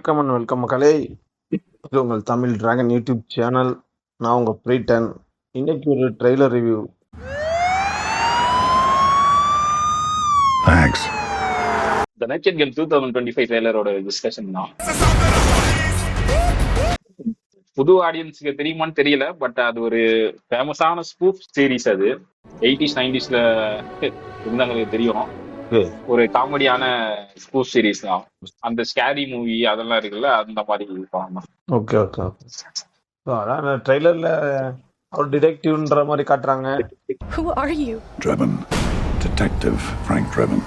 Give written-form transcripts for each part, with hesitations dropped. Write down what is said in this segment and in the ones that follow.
வணக்கம் and welcome மக்களே. இது உங்கள் தமிழ் டிராகன் யூடியூப் சேனல். நான் உங்கள் பிரீட்டன். இன்னைக்கு ஒரு trailer review. Thanks. The Naked Gun 2025 ட்ரெய்லரோட டிஸ்கஷன் தான். புது ஆடியன்ஸுக்கு தெரியுமான்னு தெரியல, பட் அது ஒரு ஃபேமஸான ஸ்பூஃப் சீரிஸ். அது 80s 90sல இருந்தவங்களுக்கு தெரியும். ஒரு காமெடியான ஸ்பூஃப் சீரிஸ் தான். அந்த ஸ்கேரி மூவி அதெல்லாம் இருக்குல்ல, அந்த மாதிரி படம் தான். Okay okay okay. அதான் ட்ரெய்லர்ல ஒரு டிடெக்டிவ்ன்ற மாதிரி காட்டுறாங்க. Who are you? Drebin. Detective Frank Drebin.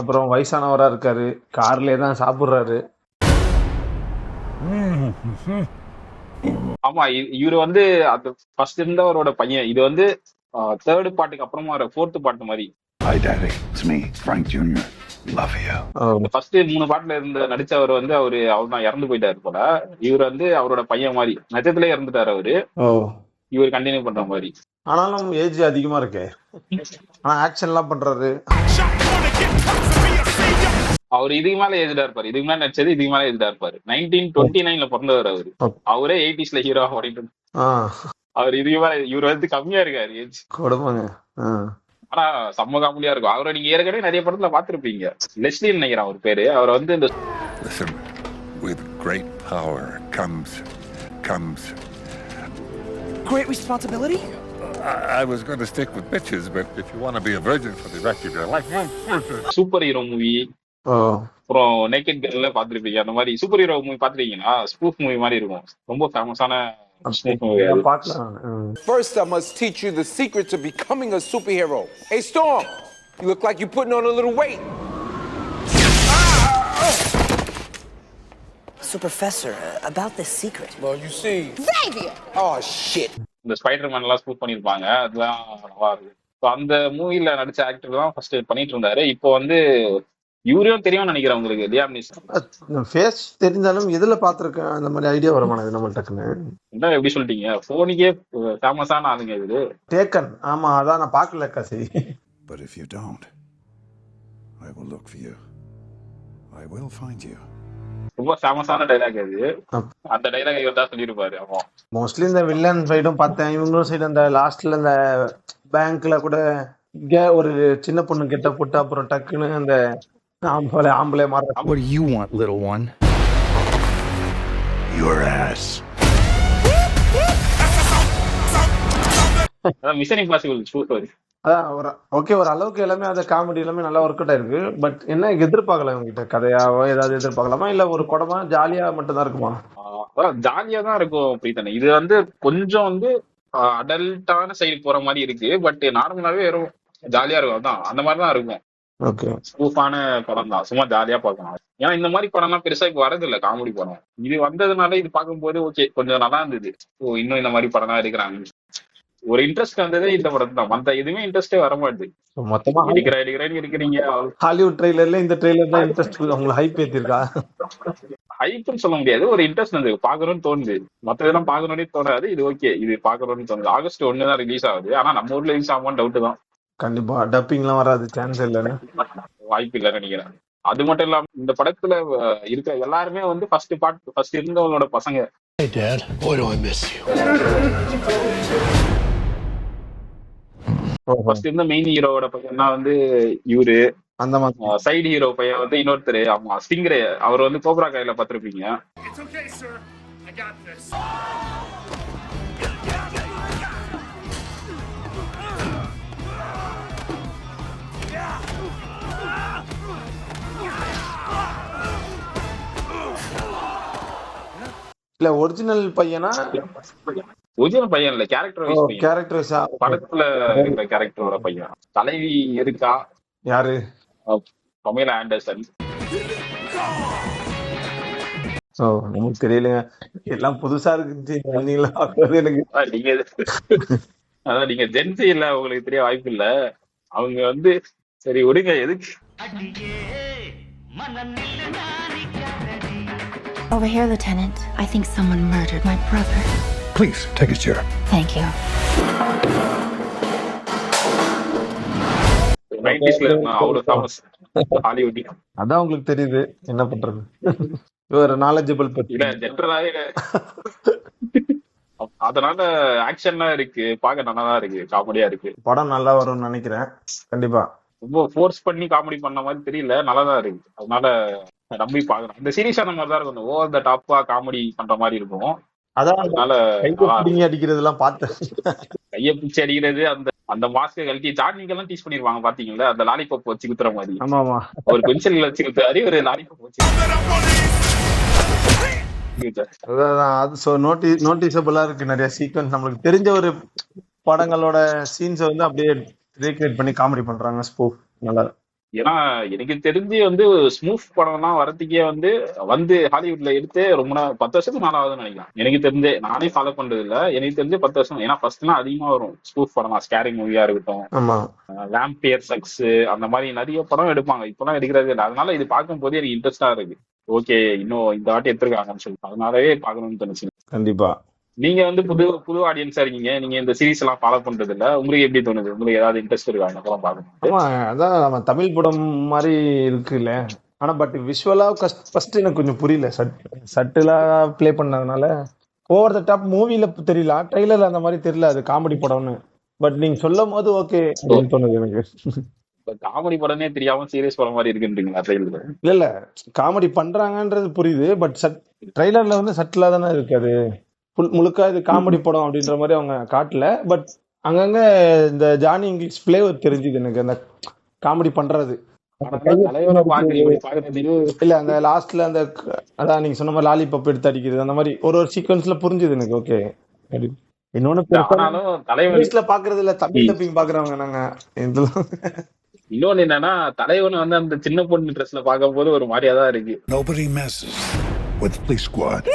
அப்புறம் வயசானவரா இருக்காரு, கார்லயே தான் சாப்பிடுறாரு. ஆமா, இவரு வந்து அந்த ஃபர்ஸ்ட் இருந்தவரோட பையன். இது வந்து தேர்ட் பார்ட்டுக்கு அப்புறமா வர ஃபோர்த் பார்ட் மாதிரி. Hi Daddy, it's me, Frank Jr. Love you. First 3 பாட்டுல இருந்த நடிச்சவர் வந்து அவர் தான் இறந்து போயிட்டாரு போல. இவர் வந்து அவரோட பையன் மாதிரி நட்சத்திலே இறந்துட்டாரு அவரு. இவர் கண்டினியூ பண்ற மாதிரி. ஆனாலும் ஏஜ் அதிகமா இருக்கு. ஆனா ஆக்ஷன் எல்லாம் பண்றாரு. அவர் இதுக்கு மேல ஏஜ்டா இருப்பாரு. இதுக்கு மேல நடிச்சது இதுக்கு மேல ஏஜ்டா இருப்பாரு. 1929ல பிறந்தவர் அவரு. அவரே 80sல ஹீரோ ஓடிட்டு. அவர் இதுக்கு மேல இவர் வந்து கம்மியா இருக்காரு ஏஜ். கொடுப்பாங்க. ஆனா செம்ம காமெடியா இருக்கும். அவரை நீங்க ஏற்கனவே நிறைய படத்துல பாத்துருப்பீங்க. லெஸ்லி நினைக்கிறேன் அவர் பேரு. அவர் வந்து இந்த Listen, with great power comes great responsibility. I was going to stick with bitches, but if you want to be a virgin for the rest of your life, super hero movie, அப்புறம் naked கன்ல பாத்துருப்பீங்க. அந்த மாதிரி super hero movie பாத்துருக்கீங்கன்னா spoof movie மாதிரி இருக்கும். ரொம்ப ஃபேமஸான First, I must teach you the secrets of becoming a superhero. Hey, Storm, you look like you're putting on a little weight. So, Professor, about this secret. Well, you see. Xavier! Oh, shit. இந்த Spiderman எல்லாம் spoof பண்ணிருப்பாங்க. அதெல்லாம் நல்லா இருக்கு. அந்த மூவில நடிச்ச actor தான் ஃபர்ஸ்ட் பண்ணிட்டு இருந்தாரு. இப்போ வந்து இவரையும் தெரியும்னு நினைக்கிறேன் உங்களுக்கு. லியாம் நீசன் ஃபேஸ் தெரிஞ்சாலும் எதுல பாத்துருக்கேன் அந்த மாதிரி ஐடியா வரமானது நம்ம டக்குன்னு. என்ன எப்படி சொல்லிட்டீங்க? போனிக்கே ஃபேமஸான ஆளுங்க இது. டேக்கன். ஆமா, அதான் நான் பார்க்கல Kashi. But if you don't, I will look for you. I will find you. ரொம்ப ஃபேமஸான டைலாக் அது. அந்த டைலாக் இவர் தான் சொல்லியிருப்பாரு. ஆமா, மோஸ்ட்லி இந்த வில்லன் சைடும் பார்த்தேன். இவங்களும் சைடு அந்த லாஸ்ட்ல இந்த பேங்க்ல கூட ஒரு சின்ன பொண்ணு கிட்ட போட்டு அப்புறம் டக்குன்னு அந்த ஆம்பளை மாற. What do you want, little one? Your ass. Mission impossible super. அதான் ஒரு அளவுக்கு எல்லாமே அந்த காமெடி எல்லாமே நல்லா ஒர்க் அவுட் ஆயிருக்கு. பட் என்ன எதிர்பார்க்கலாம் இவங்கிட்ட? கதையாவோ ஏதாவது எதிர்பார்க்கலாமா, இல்ல ஒரு படமா ஜாலியா மட்டும் தான் இருக்குமா? ஜாலியா தான் இருக்கும் பிரீத்தன். இது வந்து கொஞ்சம் வந்து அடல்ட்டான சைடு போற மாதிரி இருக்கு. பட் நார்மலாவே வெறும் ஜாலியா இருக்கும். அதான் அந்த மாதிரி தான் இருக்கும். ஓகே, ஸ்பூஃபான படம் தான். சும்மா ஜாலியா பார்க்கலாம். ஏன்னா இந்த மாதிரி படம்லாம் பெருசா இப்ப வரது இல்ல. காமெடி படம் இது வந்ததுனால இது பார்க்கும்போது ஓகே கொஞ்சம் நல்லா இருந்தது. ஓ, இன்னும் இந்த மாதிரி படம் தான் எடுக்கிறாங்க. ஒரு இன்ட்ரெஸ்ட் வந்ததே இந்த படம் தான். மத்த எதுவுமே இன்ட்ரெஸ்டே வர மாட்டேது. மொத்தமா இருக்கிறீங்க. ஹாலிவுட் ட்ரெய்லர்ல இந்த ட்ரெய்லர் தான் இன்ட்ரெஸ்ட். உங்களுக்கு ஹைப் ஏத்திருக்கா? ஹைப்னு சொல்ல முடியாது. ஒரு இன்ட்ரெஸ்ட் வந்து பாக்கணும்னு தோணுது. மத்ததெல்லாம் பாக்கணும்னே தோணாது. இது ஓகே, இது பாக்கணும்னு தோணுது. ஆகஸ்ட் 1 தான் ரிலீஸ் ஆகுது. ஆனா நம்ம ஊர்ல ரிலீஸ் ஆகுமான்னு டவுட் தான். கண்டிப்பா டப்பிங் எல்லாம் வராது, சான்ஸ் இல்லைன்னு. வாய்ப்பு இல்லைன்னு நினைக்கிறேன். அது மட்டும் இல்லாம இந்த படத்துல இருக்கிற எல்லாருமே வந்து ஃபர்ஸ்ட் இருந்தவங்களோட பசங்க. Hey Dad, boy do I miss you. First இருந்த மெயின் ஹீரோவோட பையன் தான் வந்து இவரு. அந்த மாதிரி சைடு ஹீரோ பையன் வந்து இன்னொருத்தர். ஆமா, ஸ்டிங்ரே. அவர் வந்து கோப்ரா கையில பாத்திருப்பீங்க. இல்ல ஒரிஜினல் பையனா? ஒரிஜினல் பையன் இல்ல, கேரக்டர் வைஸ் பையன். கேரக்டர் வைஸா? படத்துல இருக்கிற கேரக்டரோட பையன். தலைவி இருக்கா? யாரு? பமேலா ஆண்டர்சன். ஓ, நமக்கு தெரியலங்க. எல்லாம் புதுசா இருக்கு. எனக்கு நீங்க அதான் நீங்க ஜென்சி இல்ல, உங்களுக்கு தெரிய வாய்ப்பு இல்ல. அவங்க வந்து சரி விடுங்க. எதுக்கு Over here, Lieutenant. I think someone murdered my brother. Please take a chair. Thank you. 90sல அவ்வளவு ஃபேமஸ் ஹாலிவுட். அதான் உங்களுக்கு தெரியுது என்ன பண்றது. இவர் நாலேஜபிள் பத்தி. இல்ல ஜென்ரலாவே அதனால ஆக்ஷன்லாம் இருக்கு, பார்க்க நல்லாதான் இருக்கு, காமெடியா இருக்கு. படம் நல்லா வரும்னு நினைக்கிறேன் கண்டிப்பா. ரொம்ப ஃபோர்ஸ் பண்ணி காமெடி பண்ண மாதிரி தெரியல, நல்லாதான் இருக்கு. அதனால நம்பி பாக்கணும். இந்த சீரீஸ் அந்த மாதிரி தான் இருக்கும், ஓவர் த டாப்பா காமெடி பண்ற மாதிரி இருக்கும். அதான் அதனால கைப்பிடிங்கி அடிக்கிறதெல்லாம் பார்த்தேன். கைய பிடிச்சி அடிக்கிறது, அந்த அந்த மாஸ்க கழட்டி ஜாட்னிக்கெல்லாம் டீச் பண்ணிருவாங்க பாத்தீங்களா, அந்த லாலிபாப் வச்சு குத்துற மாதிரி. ஆமா ஆமா, ஒரு பென்சில் வச்சு குத்துறாரு, ஒரு லாலிபாப் வச்சு அதான் அது நோட்டீஸபிளா இருக்கு. நிறைய சீக்வன்ஸ் நம்மளுக்கு தெரிஞ்ச ஒரு படங்களோட சீன்ஸை வந்து அப்படியே ரீக்ரியேட் பண்ணி காமெடி பண்றாங்க. ஸ்பூஃப் நல்லா. ஏன்னா எனக்கு தெரிஞ்சு வந்து ஸ்மூஃப் படம்லாம் வரதுக்கே வந்து ஹாலிவுட்ல எடுத்து ரொம்ப 10 வருஷத்துக்கு மேல ஆகுதுன்னு நினைக்கிறேன். எனக்கு தெரிஞ்சு, நானே ஃபாலோ பண்றது இல்ல, எனக்கு தெரிஞ்சு 10 வருஷம். ஏன்னா ஃபர்ஸ்ட் எல்லாம் அதிகமா வரும் ஸ்மூஃப் படம், ஸ்கேரிங் மூவியா இருக்கட்டும், ஆமா, வேம்பியர் சக்ஸ், அந்த மாதிரி நிறைய படம் எடுப்பாங்க. இப்பெல்லாம் எடுக்கிறது இல்லை. அதனால இது பார்க்கும் போது எனக்கு இன்ட்ரெஸ்டா இருக்கு. ஓகே, இன்னும் இந்த வாட்டி எடுத்திருக்காங்கன்னு சொல்லி அதனாலவே பார்க்கணும்னு தோணுச்சு. கண்டிப்பா. நீங்க வந்து புது ஆடியன்ஸா இருக்கீங்க, நீங்க இந்த சீரீஸ் எல்லாம் ஃபாலோ பண்றது இல்ல, உங்களுக்கு எப்படி தோணுது? உங்களுக்கு ஏதாவது இன்ட்ரெஸ்ட் இருக்கா இந்த படம் பார்க்கணும்? ஆமா, அதான் நம்ம தமிழ் படம் மாதிரி இருக்குல்ல. ஆனா பட் விஷுவலா ஃபர்ஸ்ட் எனக்கு கொஞ்சம் புரியல. சட்டிலா பிளே பண்ணதுனால ஓவர் த டாப் மூவில தெரியல, ட்ரெய்லர்ல அந்த மாதிரி தெரியல அது காமெடி படம்னு. பட் நீங்க சொல்லும் போது ஓகே அப்படின்னு தோணுது எனக்கு. காமெடி படமே தெரியாம சீரியஸ் படம் மாதிரி இருக்குன்றீங்களா ட்ரெய்லர்? இல்ல காமெடி பண்றாங்கன்றது புரியுது, பட் ட்ரெய்லர்ல வந்து சட்டிலா தானே இருக்கு. அது முழுக்க இது காமெடி படம் அப்படின்ற மாதிரி அவங்க காட்டல. பட் அங்கங்க இந்த ஜானி இங்கிலீஷ் பிளேவர் தெரிஞ்சுது எனக்கு, அந்த காமெடி பண்றது. இல்ல அந்த லாஸ்ட்ல அந்த அதான் நீங்க சொன்ன மாதிரி லாலிபாப் எடுத்து அடிக்கிறது, அந்த மாதிரி ஒரு சீக்வன்ஸ்ல புரிஞ்சுது எனக்கு. ஓகே. இன்னொன்னு தலைவர்ல பாக்குறது இல்ல, தமிழ் டப்பிங் பாக்குறவங்க நாங்க. இன்னொன்னு என்னன்னா, தலைவன் வந்து அந்த சின்ன பொண்ணு ட்ரெஸ்ல பார்க்கும் போது ஒரு மாதிரியா தான் இருக்கு. Nobody messes with Police Squad.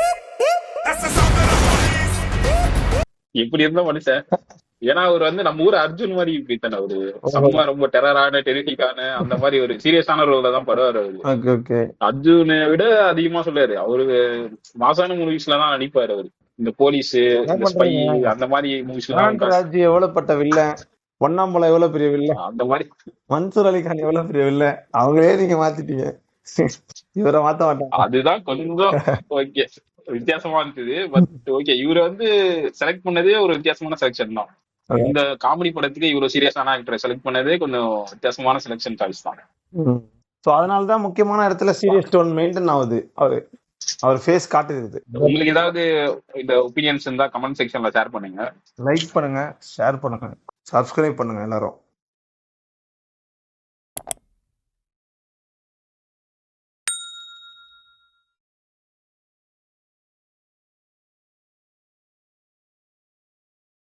எப்படி இருந்த மனுஷன். ஏன்னா அவர் வந்து நம்ம ஊர் அர்ஜுன் மாதிரி போயிட்டான, ஒரு செம்ம ரொம்ப டெரரான டெரிட்டிக்கான அந்த மாதிரி ஒரு சீரியஸான ரோல தான் படுவாரு அவரு. அர்ஜுனை விட அதிகமா சொல்லுவாரு அவரு. மாசான மூவிஸ்ல தான் நடிப்பாரு அவரு. இந்த போலீஸ், அந்த மாதிரி மூவிஸ்ல எவ்வளவுப்பட்ட வில்லன், பொன்னாம்பலம் எவ்வளவு பெரிய வில்லன், அந்த மாதிரி மன்சூர் அலிகான் எவ்வளவு பெரிய வில்லன், அவங்களே நீங்க மாத்திட்டீங்க. இவரை மாத்த மாட்டாங்க. அதுதான் கொஞ்சம் ஓகே வித்தியாசமா இருந்தது. பட் ஓகே, இவரை வந்து செலக்ட் பண்ணதே ஒரு வித்தியாசமான செலக்ஷன் தான். இந்த காமெடி படத்துக்கு இவ்வளவு சீரியஸான ஆக்டரை செலக்ட் பண்ணதே கொஞ்சம் வித்தியாசமான செலக்ஷன் சாய்ஸ் தான். சோ அதனாலதான் முக்கியமான இடத்துல சீரியஸ் டோன் மெயின்டைன் ஆகுது. அவர் ஃபேஸ் காட்டுது. உங்களுக்கு ஏதாவது இந்த ஒப்பீனியன்ஸ் இருந்தா கமெண்ட் செக்ஷன்ல ஷேர் பண்ணுங்க, லைக் பண்ணுங்க, ஷேர் பண்ணுங்க, சப்ஸ்கிரைப் பண்ணுங்க எல்லாரும்.